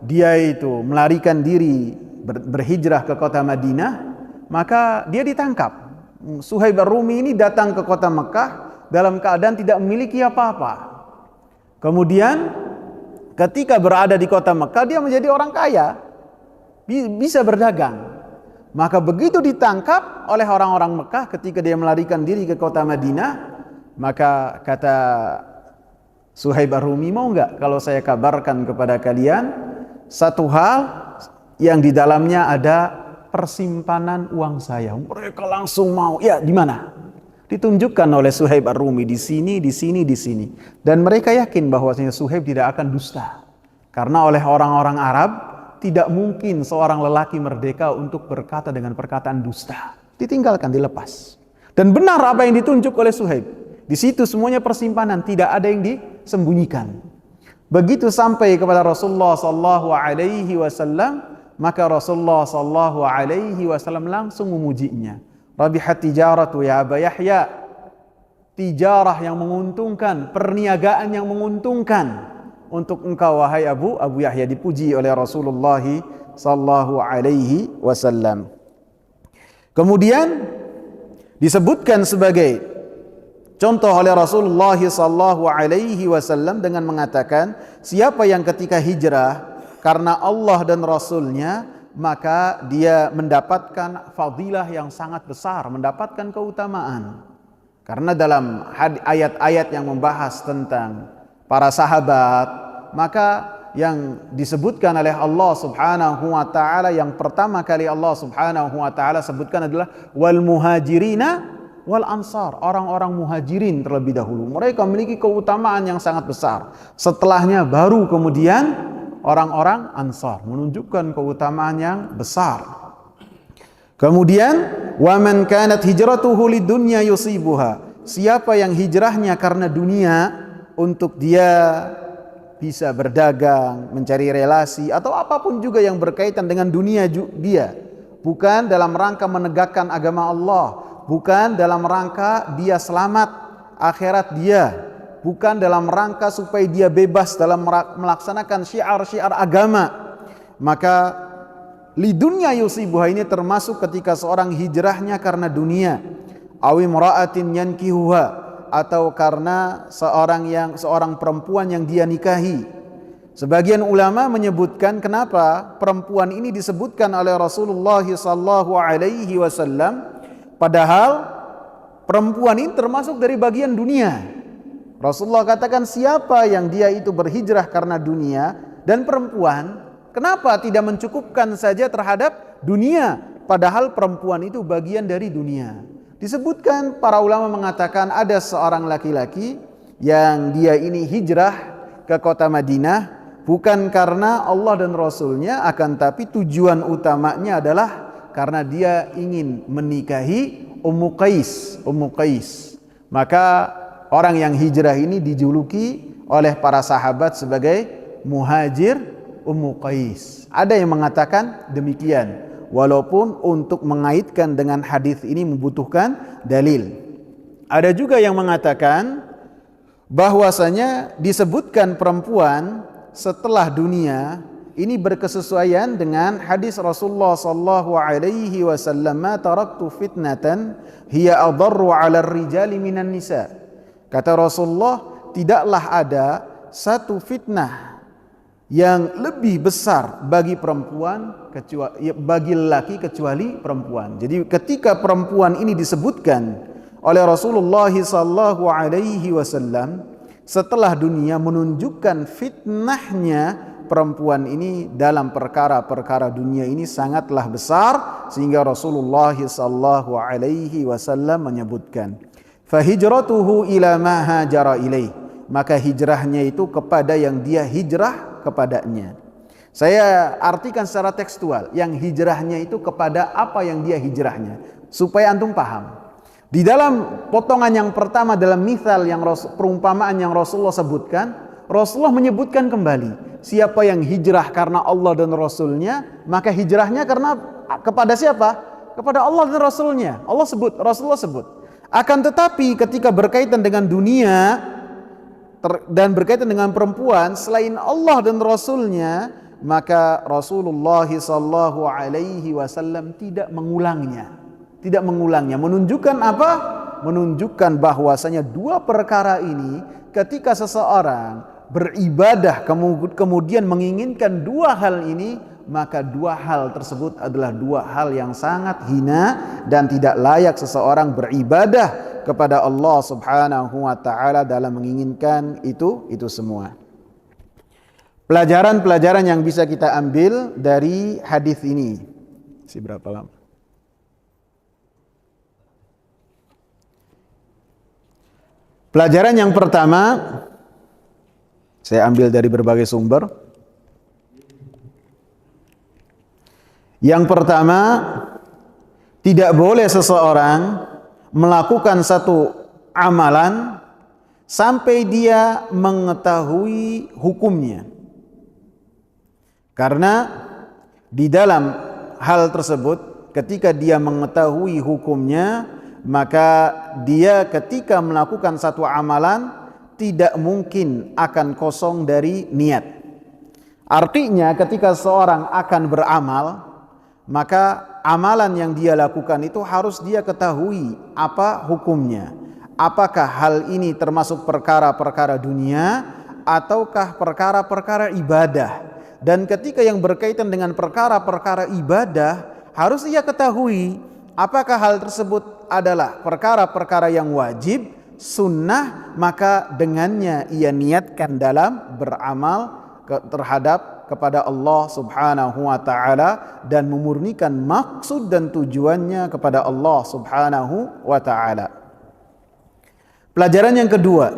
dia itu melarikan diri berhijrah ke kota Madinah, maka dia ditangkap. Suhaib Ar-Rumi ini datang ke kota Mekah dalam keadaan tidak memiliki apa-apa. Kemudian ketika berada di kota Mekah dia menjadi orang kaya, bisa berdagang. Maka begitu ditangkap oleh orang-orang Mekah ketika dia melarikan diri ke kota Madinah, maka kata Suhaib Ar-Rumi, mau enggak kalau saya kabarkan kepada kalian satu hal yang di dalamnya ada persimpanan uang saya. Mereka langsung mau. Ya, di mana? Ditunjukkan oleh Suhaib Ar-Rumi di sini, di sini, di sini. Dan mereka yakin bahwasanya Suhaib tidak akan dusta. Karena oleh orang-orang Arab tidak mungkin seorang lelaki merdeka untuk berkata dengan perkataan dusta. Ditinggalkan, dilepas. Dan benar apa yang ditunjuk oleh Suhaib. Di situ semuanya persimpanan, tidak ada yang disembunyikan. Begitu sampai kepada Rasulullah sallallahu alaihi wasallam, maka Rasulullah sallallahu alaihi wasallam langsung memujinya. Rabihat tijaratu ya Aba Yahya. Tijarah yang menguntungkan, perniagaan yang menguntungkan untuk engkau wahai Abu Yahya, dipuji oleh Rasulullah sallallahu alaihi wasallam. Kemudian disebutkan sebagai contoh oleh Rasulullah sallallahu alaihi wasallam dengan mengatakan, siapa yang ketika hijrah karena Allah dan Rasulnya, maka dia mendapatkan fadilah yang sangat besar, mendapatkan keutamaan. Karena dalam ayat-ayat yang membahas tentang para sahabat, maka yang disebutkan oleh Allah Subhanahu wa taala, yang pertama kali Allah Subhanahu wa taala sebutkan adalah wal muhajirina wal ansar, orang-orang muhajirin terlebih dahulu. Mereka memiliki keutamaan yang sangat besar. Setelahnya baru kemudian orang-orang ansar, menunjukkan keutamaan yang besar. Kemudian wa man kanat hijratuhu lidunya yusibuha, siapa yang hijrahnya karena dunia untuk dia bisa berdagang, mencari relasi atau apapun juga yang berkaitan dengan dunia dia, bukan dalam rangka menegakkan agama Allah, bukan dalam rangka dia selamat akhirat dia, bukan dalam rangka supaya dia bebas dalam melaksanakan syiar-syiar agama, maka lidunya yusibuha ini termasuk ketika seorang hijrahnya karena dunia, awi mra'atin yankihuha, atau karena seorang perempuan yang dia nikahi. Sebagian ulama menyebutkan kenapa perempuan ini disebutkan oleh Rasulullah sallallahu alaihi wasallam, padahal perempuan ini termasuk dari bagian dunia. Rasulullah katakan siapa yang dia itu berhijrah karena dunia dan perempuan, kenapa tidak mencukupkan saja terhadap dunia, padahal perempuan itu bagian dari dunia. Disebutkan para ulama mengatakan ada seorang laki-laki yang dia ini hijrah ke kota Madinah bukan karena Allah dan Rasulnya, akan tapi tujuan utamanya adalah karena dia ingin menikahi Ummu Qais. Maka orang yang hijrah ini dijuluki oleh para sahabat sebagai muhajir Ummu Qais. Ada yang mengatakan demikian, walaupun untuk mengaitkan dengan hadis ini membutuhkan dalil. Ada juga yang mengatakan bahwasanya disebutkan perempuan setelah dunia ini berkesesuaian dengan hadis Rasulullah sallallahu alaihi wasallam, "Ma taraktu fitnatan hiya adarru 'ala ar-rijali minan nisa." Kata Rasulullah, tidaklah ada satu fitnah yang lebih besar bagi perempuan bagi lelaki kecuali perempuan. Jadi ketika perempuan ini disebutkan oleh Rasulullah sallallahu alaihi wasallam setelah dunia, menunjukkan fitnahnya perempuan ini dalam perkara-perkara dunia ini sangatlah besar, sehingga Rasulullah sallallahu alaihi wasallam menyebutkan fahijratuhu ila ma hajara ilaih, maka hijrahnya itu kepada yang dia hijrah kepadanya. Saya artikan secara tekstual, yang hijrahnya itu kepada apa yang dia hijrahnya, supaya antum paham. Di dalam potongan yang pertama, dalam misal yang perumpamaan yang Rasulullah sebutkan, Rasulullah menyebutkan kembali, siapa yang hijrah karena Allah dan Rasulnya, maka hijrahnya karena kepada siapa? Kepada Allah dan Rasulnya. Rasulullah sebut. Akan tetapi ketika berkaitan dengan dunia dan berkaitan dengan perempuan selain Allah dan Rasulnya, maka Rasulullah sallallahu alaihi wasallam tidak mengulangnya. Menunjukkan apa? Menunjukkan bahwasanya dua perkara ini, ketika seseorang beribadah kemudian menginginkan dua hal ini, maka dua hal tersebut adalah dua hal yang sangat hina dan tidak layak seseorang beribadah kepada Allah Subhanahu wa taala dalam menginginkan itu semua. Pelajaran-pelajaran yang bisa kita ambil dari hadis ini. Masih berapa lama? Pelajaran yang pertama saya ambil dari berbagai sumber. Yang pertama, tidak boleh seseorang melakukan satu amalan sampai dia mengetahui hukumnya. Karena di dalam hal tersebut, ketika dia mengetahui hukumnya, maka dia ketika melakukan satu amalan tidak mungkin akan kosong dari niat. Artinya ketika seorang akan beramal, maka amalan yang dia lakukan itu harus dia ketahui apa hukumnya. Apakah hal ini termasuk perkara-perkara dunia ataukah perkara-perkara ibadah. Dan ketika yang berkaitan dengan perkara-perkara ibadah, harus ia ketahui apakah hal tersebut adalah perkara-perkara yang wajib, sunnah, maka dengannya ia niatkan dalam beramal terhadap kepada Allah Subhanahu wa taala dan memurnikan maksud dan tujuannya kepada Allah Subhanahu wa taala. Pelajaran yang kedua,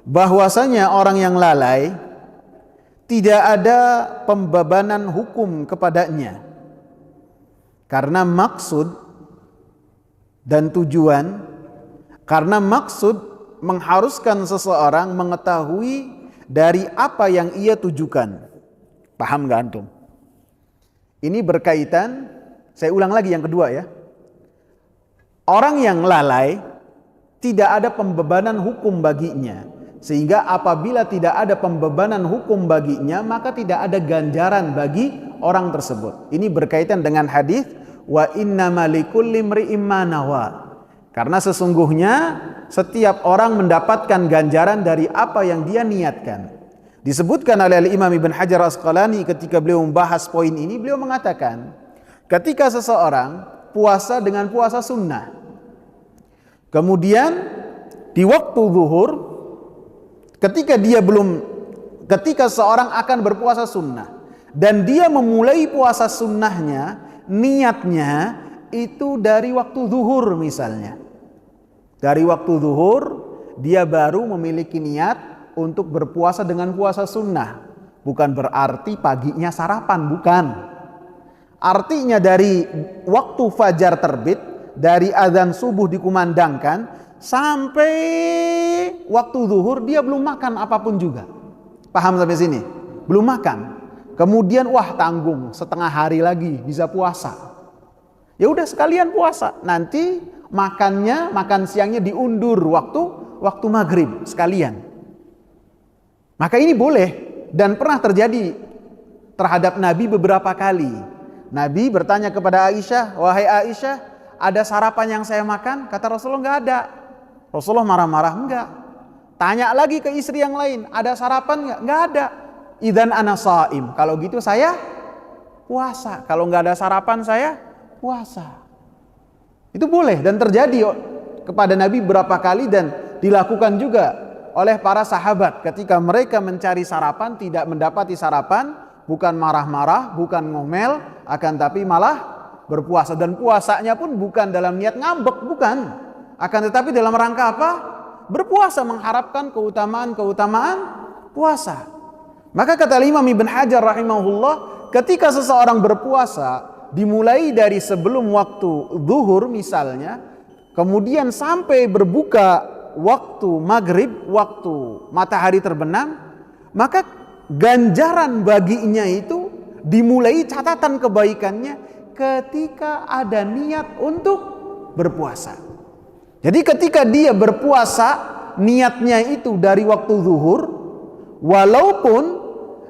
bahwasanya orang yang lalai tidak ada pembebanan hukum kepadanya. Karena maksud dan tujuan, karena maksud mengharuskan seseorang mengetahui dari apa yang ia tujukan. Paham gak antum? Ini berkaitan, saya ulang lagi yang kedua ya. Orang yang lalai tidak ada pembebanan hukum baginya. Sehingga apabila tidak ada pembebanan hukum baginya, maka tidak ada ganjaran bagi orang tersebut. Ini berkaitan dengan hadis wa innama likulli imri'in ma nawa. Karena sesungguhnya setiap orang mendapatkan ganjaran dari apa yang dia niatkan. Disebutkan oleh Imam Ibn Hajar Asqalani ketika beliau membahas poin ini, beliau mengatakan, ketika seseorang puasa dengan puasa sunnah, kemudian di waktu zuhur, ketika seorang akan berpuasa sunnah dan dia memulai puasa sunnahnya, niatnya itu dari waktu zuhur misalnya. Dari waktu zuhur dia baru memiliki niat untuk berpuasa dengan puasa sunnah. Bukan berarti paginya sarapan, bukan. Artinya dari waktu fajar terbit, dari azan subuh dikumandangkan sampai waktu zuhur dia belum makan apapun juga. Paham sampai sini? Belum makan. Kemudian wah tanggung, setengah hari lagi bisa puasa. Ya udah sekalian puasa. Nanti makan siangnya diundur waktu maghrib sekalian. Maka ini boleh dan pernah terjadi terhadap Nabi beberapa kali. Nabi bertanya kepada Aisyah, wahai Aisyah, ada sarapan yang saya makan? Kata Rasulullah, enggak ada. Rasulullah marah-marah, enggak. Tanya lagi ke istri yang lain, ada sarapan enggak? Enggak ada. idzan ana shaim. Kalau gitu saya puasa. Kalau nggak ada sarapan saya puasa. Itu boleh dan terjadi kepada Nabi berapa kali dan dilakukan juga oleh para sahabat ketika mereka mencari sarapan, tidak mendapati sarapan, bukan marah-marah, bukan ngomel, akan tapi malah berpuasa. Dan puasanya pun bukan dalam niat ngambek, bukan, akan tetapi dalam rangka apa? Berpuasa, mengharapkan keutamaan puasa. Maka kata Imam Ibn Hajar rahimahullah, ketika seseorang berpuasa dimulai dari sebelum waktu zuhur misalnya, kemudian sampai berbuka waktu maghrib, waktu matahari terbenam, maka ganjaran baginya itu dimulai catatan kebaikannya ketika ada niat untuk berpuasa. Jadi ketika dia berpuasa, niatnya itu dari waktu zuhur, walaupun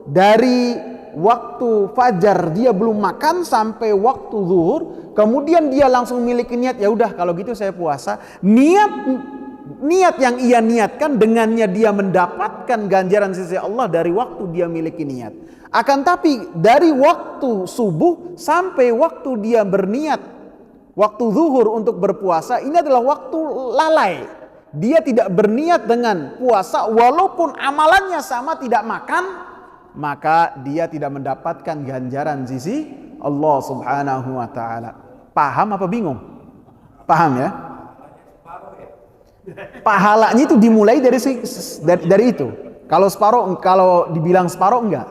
dari waktu fajar dia belum makan sampai waktu zuhur, kemudian dia langsung memiliki niat, ya udah kalau gitu saya puasa. Niat yang ia niatkan, dengannya dia mendapatkan ganjaran sisi Allah dari waktu dia miliki niat. Akan tapi dari waktu subuh sampai waktu dia berniat waktu zuhur untuk berpuasa, ini adalah waktu lalai. Dia tidak berniat dengan puasa walaupun amalannya sama, tidak makan, maka dia tidak mendapatkan ganjaran sisi Allah Subhanahu wa taala. Paham apa bingung? Paham ya? Pahalanya itu dimulai dari itu. Kalau separuh, kalau dibilang separuh enggak.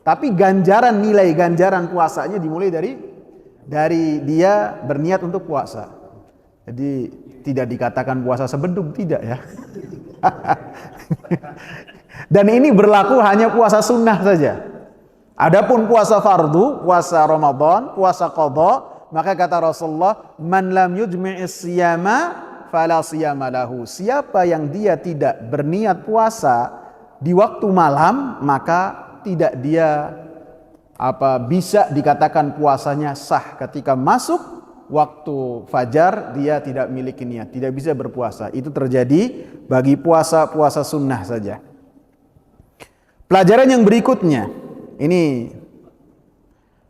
Tapi ganjaran, nilai ganjaran puasanya dimulai dari dia berniat untuk puasa. Jadi tidak dikatakan puasa sebeduk, tidak ya. Dan ini berlaku hanya puasa sunnah saja. Adapun puasa fardu, puasa Ramadan, puasa qadha, maka kata Rasulullah, man lam yujmi'is siyama fala siyama lahu. Siapa yang dia tidak berniat puasa di waktu malam, maka tidak dia bisa dikatakan puasanya sah. Ketika masuk waktu fajar dia tidak memiliki niat, tidak bisa berpuasa. Itu terjadi bagi puasa sunnah saja. Pelajaran yang berikutnya, ini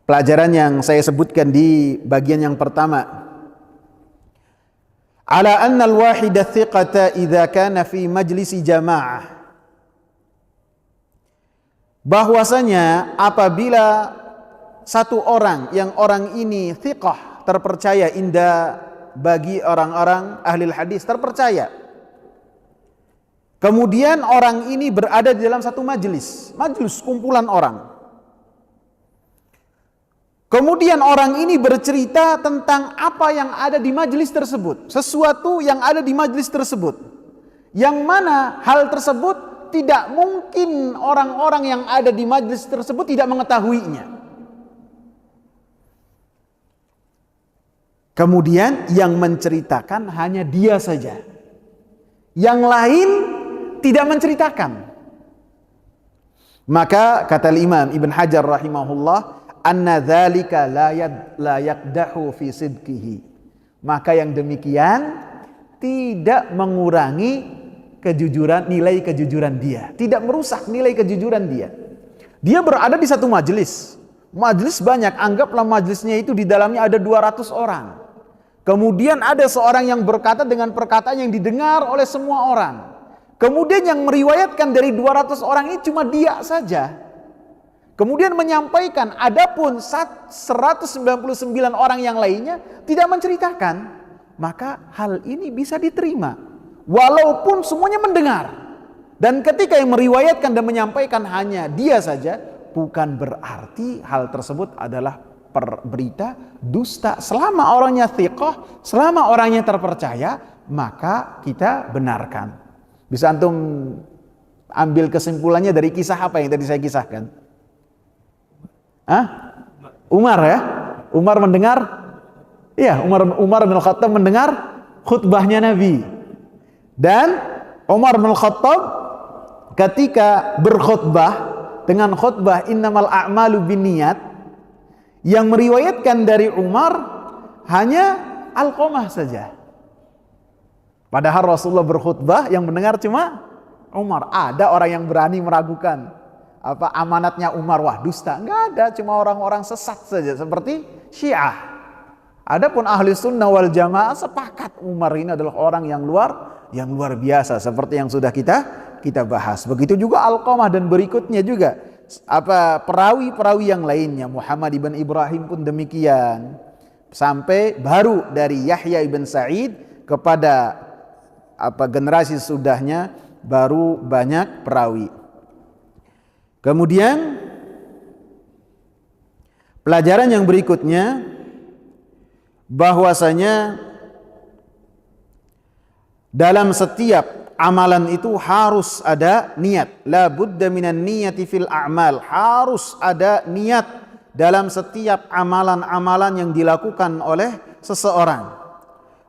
pelajaran yang saya sebutkan di bagian yang pertama. Ala anna al-wahida thiqata idza kana fi majlisi jamaah. Bahwasanya apabila satu orang yang orang ini thiqah, terpercaya, indah bagi orang-orang ahli hadis, terpercaya. Kemudian orang ini berada di dalam satu majelis kumpulan orang. Kemudian orang ini bercerita tentang apa yang ada di majelis tersebut, sesuatu yang ada di majelis tersebut, yang mana hal tersebut tidak mungkin orang-orang yang ada di majelis tersebut tidak mengetahuinya. Kemudian yang menceritakan hanya dia saja, yang lain tidak menceritakan. Maka kata Imam Ibn Hajar rahimahullah, anna dzalika la yakdahu fi sidqihi. Maka yang demikian tidak mengurangi kejujuran, nilai kejujuran dia, tidak merusak nilai kejujuran dia. Dia berada di satu majelis banyak, anggaplah majelisnya itu di dalamnya ada 200 orang. Kemudian ada seorang yang berkata dengan perkataan yang didengar oleh semua orang. Kemudian yang meriwayatkan dari 200 orang ini cuma dia saja. Kemudian menyampaikan, adapun 199 orang yang lainnya tidak menceritakan. Maka hal ini bisa diterima, walaupun semuanya mendengar. Dan ketika yang meriwayatkan dan menyampaikan hanya dia saja, bukan berarti hal tersebut adalah berita dusta. Selama orangnya thiqah, selama orangnya terpercaya, maka kita benarkan. Bisa antum ambil kesimpulannya dari kisah apa yang tadi saya kisahkan? Umar ya? Umar mendengar? Iya, Umar bin Khattab mendengar khutbahnya Nabi. Dan Umar bin Khattab ketika berkhutbah dengan khutbah innamal a'malu binniyat, yang meriwayatkan dari Umar hanya Alqamah saja. Padahal Rasulullah berkhutbah yang mendengar cuma Umar. Ada orang yang berani meragukan amanatnya Umar, wah dusta. Enggak ada, cuma orang-orang sesat saja seperti Syiah. Adapun ahli sunnah wal jamaah sepakat Umar ini adalah orang yang luar biasa seperti yang sudah kita bahas. Begitu juga Alqamah dan berikutnya juga perawi-perawi yang lainnya. Muhammad ibn Ibrahim pun demikian. Sampai baru dari Yahya ibn Sa'id kepada generasi sudahnya baru banyak perawi. Kemudian pelajaran yang berikutnya bahwasanya dalam setiap amalan itu harus ada niat. La budda minan niyati fil a'mal. Harus ada niat dalam setiap amalan-amalan yang dilakukan oleh seseorang.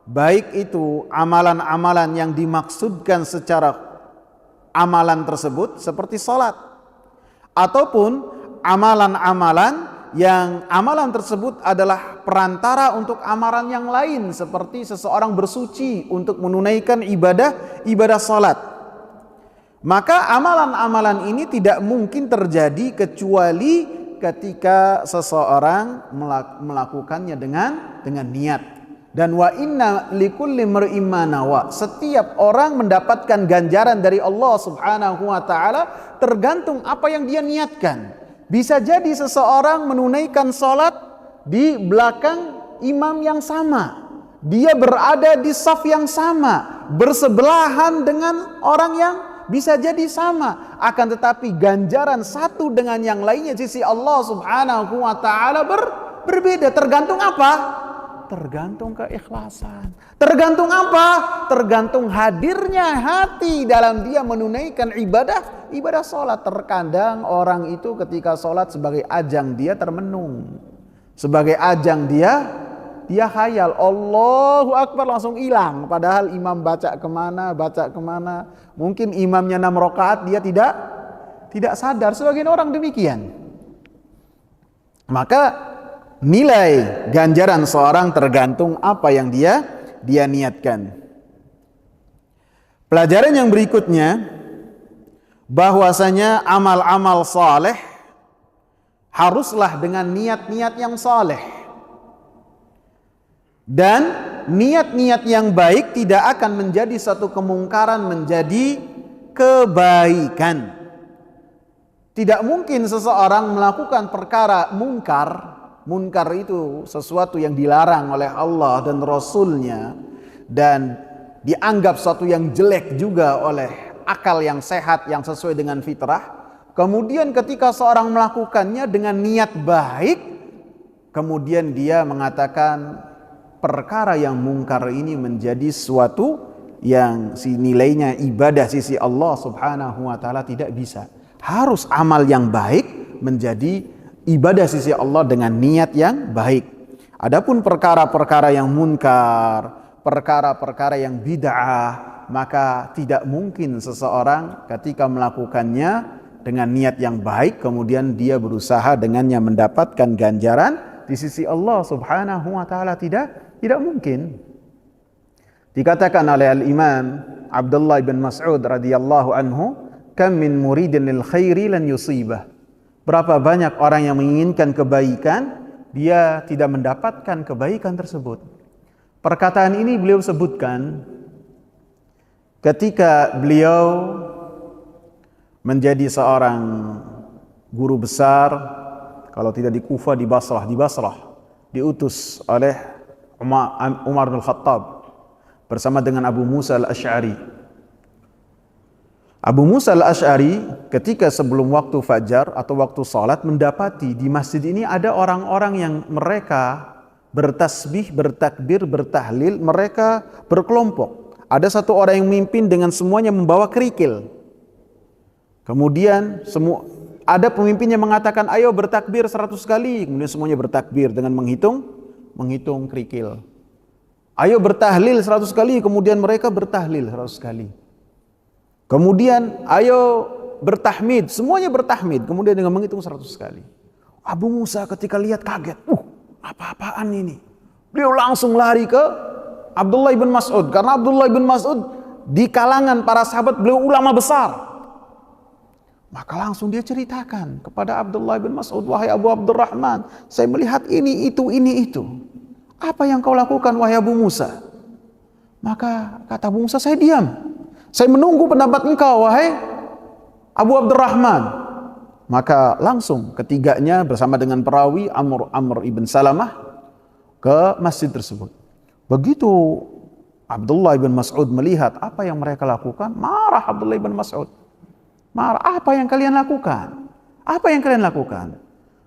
Baik itu amalan-amalan yang dimaksudkan secara amalan tersebut seperti salat, ataupun amalan-amalan yang amalan tersebut adalah perantara untuk amalan yang lain seperti seseorang bersuci untuk menunaikan ibadah salat. Maka amalan-amalan ini tidak mungkin terjadi kecuali ketika seseorang melakukannya dengan niat. Dan wa inna likulli mar'in ma nawa. Setiap orang mendapatkan ganjaran dari Allah Subhanahu wa taala tergantung apa yang dia niatkan. Bisa jadi seseorang menunaikan salat di belakang imam yang sama. Dia berada di saf yang sama, bersebelahan dengan orang yang bisa jadi sama, akan tetapi ganjaran satu dengan yang lainnya di sisi Allah Subhanahu wa taala berbeda. Tergantung apa? Tergantung keikhlasan. Tergantung apa? Tergantung hadirnya hati dalam dia menunaikan ibadah salat. Terkadang orang itu ketika salat sebagai ajang dia termenung, sebagai ajang dia khayal, Allahu Akbar langsung hilang. Padahal imam baca kemana. Mungkin imamnya 6 rakaat dia tidak sadar. Sebagian orang demikian. Maka nilai ganjaran seorang tergantung apa yang dia niatkan. Pelajaran yang berikutnya bahwasanya amal-amal saleh haruslah dengan niat-niat yang saleh. Dan niat-niat yang baik tidak akan menjadi satu kemungkaran menjadi kebaikan. Tidak mungkin seseorang melakukan perkara munkar. Munkar itu sesuatu yang dilarang oleh Allah dan Rasulnya, dan dianggap sesuatu yang jelek juga oleh akal yang sehat yang sesuai dengan fitrah. Kemudian ketika seorang melakukannya dengan niat baik, kemudian dia mengatakan perkara yang mungkar ini menjadi suatu yang nilainya ibadah sisi Allah Subhanahu wa taala tidak bisa. Harus amal yang baik menjadi ibadah sisi Allah dengan niat yang baik. Adapun perkara-perkara yang munkar, perkara-perkara yang bid'ah, maka tidak mungkin seseorang ketika melakukannya dengan niat yang baik kemudian dia berusaha dengannya mendapatkan ganjaran di sisi Allah Subhanahu wa taala. Tidak mungkin. Dikatakan oleh Al-Imam Abdullah bin Mas'ud radhiyallahu anhu, "Kam min muridin lil khairi lan yusibah." Berapa banyak orang yang menginginkan kebaikan, dia tidak mendapatkan kebaikan tersebut. Perkataan ini beliau sebutkan ketika beliau menjadi seorang guru besar, kalau tidak di Kufah di Basrah, diutus oleh Umar bin Khattab bersama dengan Abu Musa al-Ash'ari. Abu Musa al-Ash'ari ketika sebelum waktu fajar atau waktu salat mendapati di masjid ini ada orang-orang yang mereka bertasbih, bertakbir, bertahlil, mereka berkelompok. Ada satu orang yang memimpin dengan semuanya membawa kerikil. Kemudian ada pemimpin yang mengatakan, ayo bertakbir 100 kali. Kemudian semuanya bertakbir dengan menghitung kerikil. Ayo bertahlil 100 kali, kemudian mereka bertahlil 100 kali. Kemudian ayo bertahmid, semuanya bertahmid, kemudian dengan menghitung 100 kali. Abu Musa ketika lihat kaget, apa-apaan ini? Beliau langsung lari ke Abdullah bin Mas'ud, karena Abdullah bin Mas'ud di kalangan para sahabat beliau ulama besar. Maka langsung dia ceritakan kepada Abdullah bin Mas'ud, wahai Abu Abdurrahman, saya melihat ini itu. Apa yang kau lakukan wahai Abu Musa? Maka kata Abu Musa, saya diam. Saya menunggu pendapat engkau wahai Abu Abdurrahman. Maka langsung ketiganya bersama dengan perawi Amr ibn Salamah ke masjid tersebut. Begitu Abdullah bin Mas'ud melihat apa yang mereka lakukan, marah Abdullah bin Mas'ud. Marah, apa yang kalian lakukan? Apa yang kalian lakukan?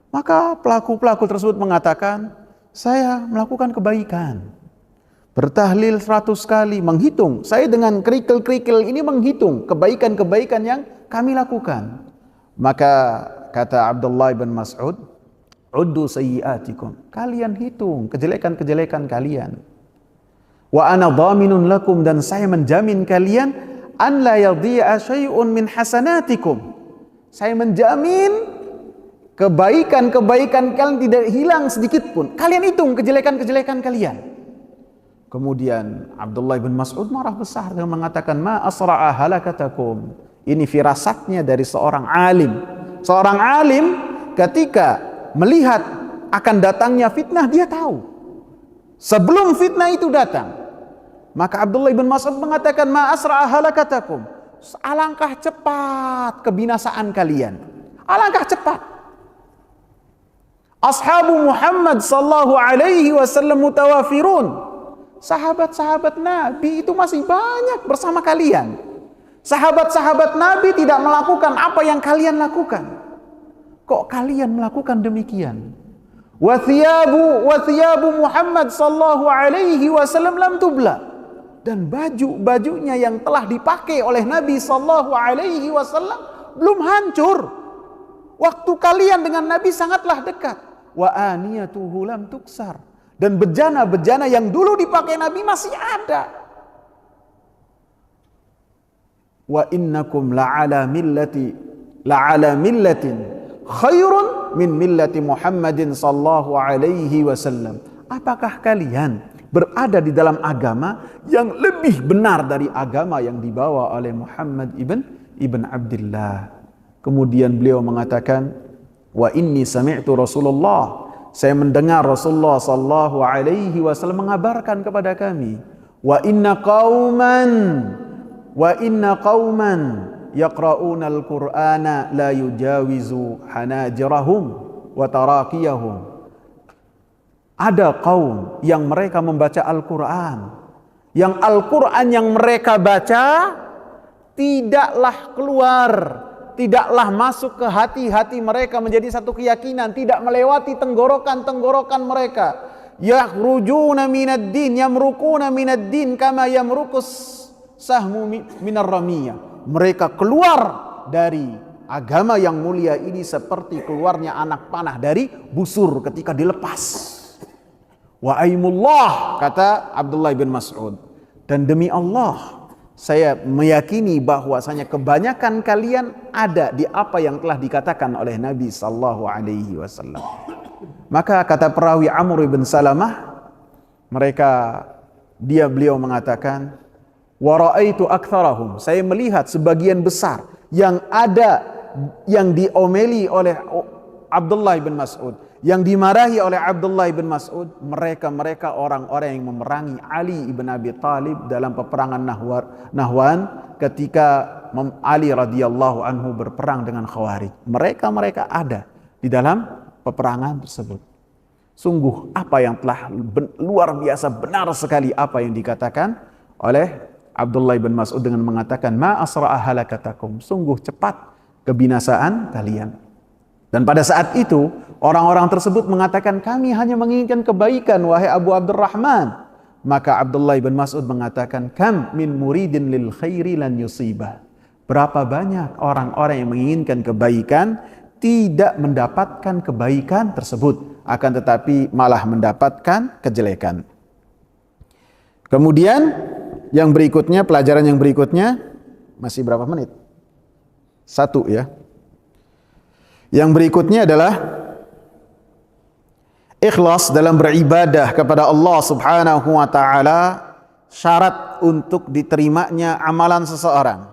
Maka pelaku tersebut mengatakan, saya melakukan kebaikan. Bertahlil 100 kali, menghitung. Saya dengan kerikil-kerikil ini menghitung kebaikan-kebaikan yang kami lakukan. Maka kata Abdullah bin Mas'ud, uddu sayyiatikum. Kalian hitung kejelekan-kejelekan kalian. Wa ana dhaminun lakum, dan saya menjamin kalian an la yadhi'a syai'un min hasanatikum. Saya menjamin kebaikan-kebaikan kalian tidak hilang sedikit pun. Kalian hitung kejelekan-kejelekan kalian. Kemudian Abdullah bin Mas'ud marah besar dan mengatakan, ma asra'a halakatakum. Ini firasatnya dari seorang alim. Seorang alim ketika melihat akan datangnya fitnah, dia tahu sebelum fitnah itu datang. Maka Abdullah bin Mas'ud mengatakan, ma asra'a halakatakum. Alangkah cepat kebinasaan kalian. Alangkah cepat. Ashabu Muhammad sallallahu alaihi wasallam mutawafirun. Sahabat-sahabat Nabi itu masih banyak bersama kalian. Sahabat-sahabat Nabi tidak melakukan apa yang kalian lakukan. Kok kalian melakukan demikian? Wa thiyabu Muhammad sallallahu alaihi wasallam lam tubla. Dan baju-bajunya yang telah dipakai oleh Nabi sallallahu alaihi wasallam belum hancur. Waktu kalian dengan Nabi sangatlah dekat. Wa aniyatuhu lam tuksar. Dan bejana-bejana yang dulu dipakai Nabi masih ada. Wa innakum la'ala millatin khairun min millati Muhammadin sallallahu alaihi wasallam. Apakah kalian berada di dalam agama yang lebih benar dari agama yang dibawa oleh Muhammad ibn Abdullah? Kemudian beliau mengatakan, wa inni sami'tu Rasulullah, saya mendengar Rasulullah sallallahu alaihi wasallam mengabarkan kepada kami, wa inna qauman yaqra'una al-Qur'ana la yujawizu hanajirahum wa tarakiyahum. Ada kaum yang mereka membaca Al-Quran, yang Al-Quran yang mereka baca tidaklah keluar, tidaklah masuk ke hati-hati mereka menjadi satu keyakinan, tidak melewati tenggorokan-tenggorokan mereka. Yakhrujuna minad din, yamruquna minad din kama yamruqus sahmu minar ramiyah. Mereka keluar dari agama yang mulia ini seperti keluarnya anak panah dari busur ketika dilepas. Wa aimullah, kata Abdullah bin Mas'ud, dan demi Allah saya meyakini bahwasanya kebanyakan kalian ada di apa yang telah dikatakan oleh Nabi sallallahu alaihi wasallam. Maka kata perawi Amr ibn Salamah, beliau mengatakan, wa raaitu aktsarahum, saya melihat sebagian besar yang diomeli oleh Abdullah bin Mas'ud, yang dimarahi oleh Abdullah bin Mas'ud, mereka orang-orang yang memerangi Ali ibn Abi Thalib dalam peperangan Nahwan ketika Ali radhiyallahu anhu berperang dengan Khawarij. Mereka ada di dalam peperangan tersebut. Sungguh apa yang telah luar biasa benar sekali apa yang dikatakan oleh Abdullah bin Mas'ud dengan mengatakan, ma asra'a halakatakum, sungguh cepat kebinasaan kalian. Dan pada saat itu orang-orang tersebut mengatakan, kami hanya menginginkan kebaikan wahai Abu Abdurrahman. Maka Abdullah bin Mas'ud mengatakan, kam min muridin lil khairi lan yusibah. Berapa banyak orang-orang yang menginginkan kebaikan tidak mendapatkan kebaikan tersebut, akan tetapi malah mendapatkan kejelekan. Kemudian yang berikutnya, pelajaran yang berikutnya, masih berapa menit? 1 ya. Yang berikutnya adalah ikhlas dalam beribadah kepada Allah Subhanahu wa taala, syarat untuk diterimanya amalan seseorang.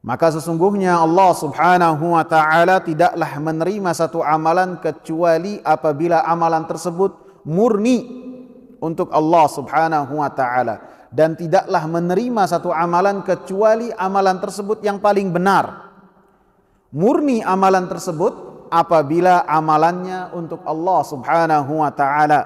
Maka sesungguhnya Allah Subhanahu wa taala tidaklah menerima satu amalan kecuali apabila amalan tersebut murni untuk Allah Subhanahu wa taala, dan tidaklah menerima satu amalan kecuali amalan tersebut yang paling benar. Murni amalan tersebut apabila amalannya untuk Allah Subhanahu wa taala,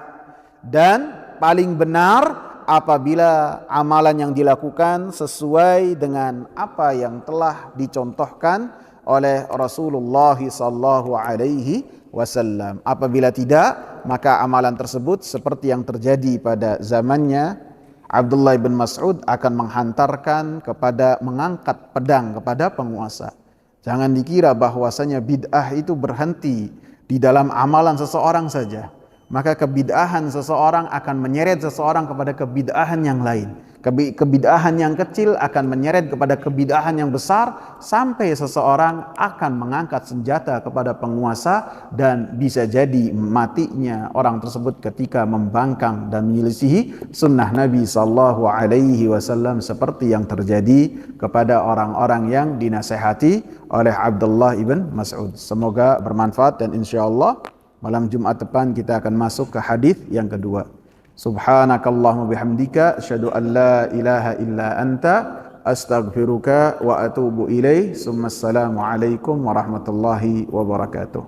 dan paling benar apabila amalan yang dilakukan sesuai dengan apa yang telah dicontohkan oleh Rasulullah sallallahu alaihi wasallam. Apabila tidak, maka amalan tersebut seperti yang terjadi pada zamannya Abdullah bin Mas'ud akan menghantarkan kepada mengangkat pedang kepada penguasa. Jangan dikira bahwasanya bid'ah itu berhenti di dalam amalan seseorang saja. Maka kebid'ahan seseorang akan menyeret seseorang kepada kebid'ahan yang lain. Kebid'ahan yang kecil akan menyeret kepada kebid'ahan yang besar, sampai seseorang akan mengangkat senjata kepada penguasa, dan bisa jadi matinya orang tersebut ketika membangkang dan menyelisihi sunnah Nabi sallallahu alaihi wasallam, seperti yang terjadi kepada orang-orang yang dinasehati oleh Abdullah ibn Mas'ud. Semoga bermanfaat, dan insyaallah malam Jumat depan kita akan masuk ke hadis yang kedua. Subhanakallahumma bihamdika asyhadu an la ilaha illa anta astaghfiruka wa atubu ilaih. Assalamu alaikum warahmatullahi wabarakatuh.